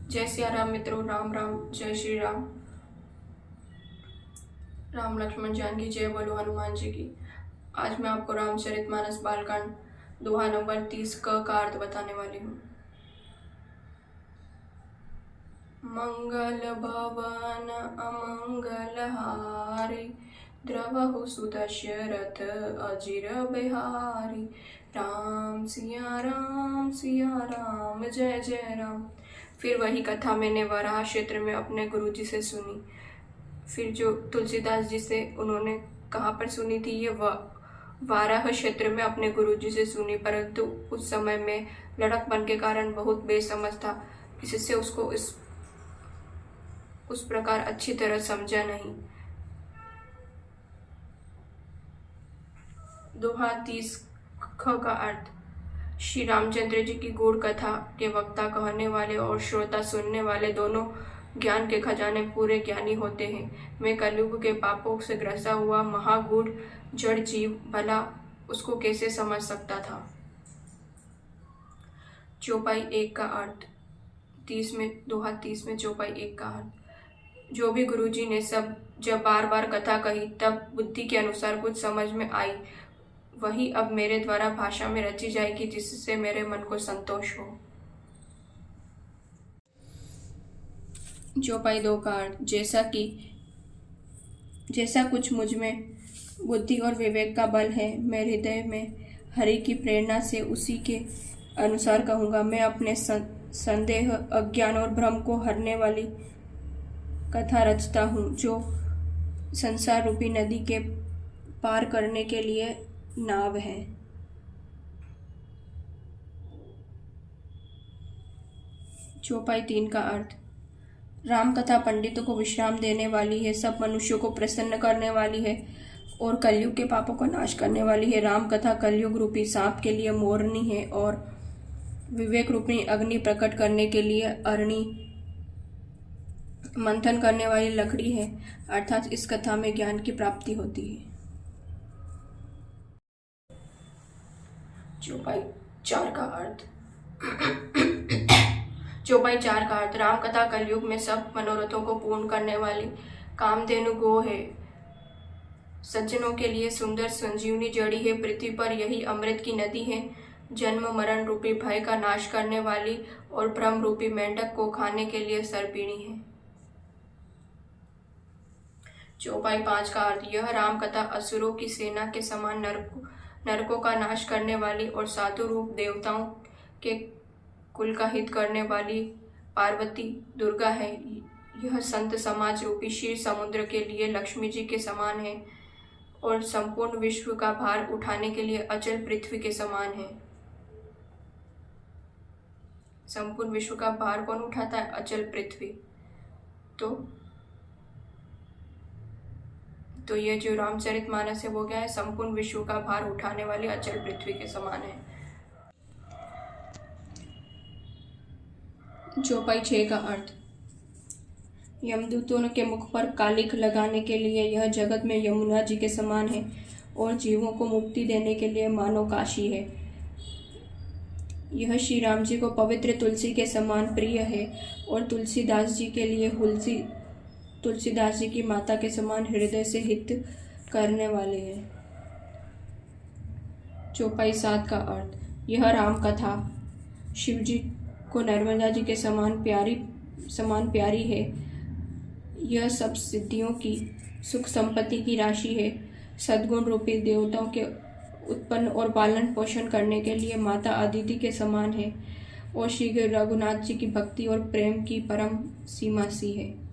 जय सिया राम मित्रों, राम राम, जय श्री राम। राम लक्ष्मण जानकी जय बोलो हनुमान जी की। आज मैं आपको रामचरितमानस बालकांड दोहा नंबर 30 का अर्थ बताने वाली हूँ। मंगल भवन अमंगल हारी, द्रवहु सुदशरथ अजिर बिहारी। राम सिया राम जय जय राम। फिर वही कथा मैंने वराह क्षेत्र में अपने गुरुजी से सुनी। फिर जो तुलसीदास जी से उन्होंने कहाँ पर सुनी थी, ये वाराह क्षेत्र में अपने गुरुजी से सुनी, परंतु उस समय में लड़कपन के कारण बहुत बेसमझ था, इससे उसको उस प्रकार अच्छी तरह समझा नहीं। दोहा 30 का अर्थ। श्री रामचंद्र जी की गूढ़ कथा के वक्ता कहने वाले और श्रोता सुनने वाले दोनों ज्ञान के खजाने पूरे ज्ञानी होते हैं। मैं कलयुग के पापों से ग्रसा हुआ महागूढ़ जड़ जीव भला उसको कैसे समझ सकता था। चौपाई 1 का अर्थ। दोहा 30 में चौपाई 1 का अर्थ। जो भी गुरुजी ने जब बार बार कथा कही तब बुद्धि के अनुसार कुछ समझ में आई, वही अब मेरे द्वारा भाषा में रची जाएगी, जिससे मेरे मन को संतोष हो। चौपाई 2 का अर्थ। जैसा कुछ मुझ में बुद्धि और विवेक का बल है, मैं हृदय में हरि की प्रेरणा से उसी के अनुसार कहूँगा। मैं अपने संदेह, अज्ञान और भ्रम को हरने वाली कथा रचता हूँ, जो संसार रूपी नदी के पार करने के लिए नाव है। चौपाई 3 का अर्थ। राम कथा पंडितों को विश्राम देने वाली है, सब मनुष्यों को प्रसन्न करने वाली है और कलयुग के पापों का नाश करने वाली है। राम कथा कलयुग रूपी सांप के लिए मोरनी है और विवेक रूपी अग्नि प्रकट करने के लिए अरणी मंथन करने वाली लकड़ी है, अर्थात इस कथा में ज्ञान की प्राप्ति होती है। चौपाई 4 का अर्थ। चौपाई 4 का अर्थ। राम कथा कलयुग में सब मनोरथों को पूर्ण करने वाली कामधेनु गो है, सज्जनों के लिए सुंदर संजीवनी जड़ी है। पृथ्वी पर यही अमृत की नदी है, जन्म मरण रूपी भय का नाश करने वाली और भ्रम रूपी मेंढक को खाने के लिए सर्पिणी है। चौपाई 5 का अर्थ। यह राम कथा असुरों की सेना के समान नरकों का नाश करने वाली और साधु रूप देवताओं के कुल का हित करने वाली पार्वती दुर्गा है। यह संत समाज रूपी क्षीर समुद्र के लिए लक्ष्मी जी के समान है और संपूर्ण विश्व का भार उठाने के लिए अचल पृथ्वी के समान है। संपूर्ण विश्व का भार कौन उठाता है? अचल पृथ्वी। तो ये जो रामचरितमानस है वो क्या है? संपूर्ण विश्व का भार उठाने वाली अचल पृथ्वी के समान है। चौपाई 6 का अर्थ। यमदूतों के मुख पर कालिख लगाने के लिए यह जगत में यमुना जी के समान है और जीवों को मुक्ति देने के लिए मानो काशी है। यह श्री राम जी को पवित्र तुलसी के समान प्रिय है और तुलसीदास जी के लिए तुलसीदास जी की माता के समान हृदय से हित करने वाले हैं। चौपाई 7 का अर्थ। यह राम कथा शिव जी को नर्मदा जी के समान प्यारी है। यह सब सिद्धियों की, सुख संपत्ति की राशि है। सद्गुण रूपी देवताओं के उत्पन्न और पालन पोषण करने के लिए माता अदिति के समान है और श्री रघुनाथ जी की भक्ति और प्रेम की परम सीमा सी है।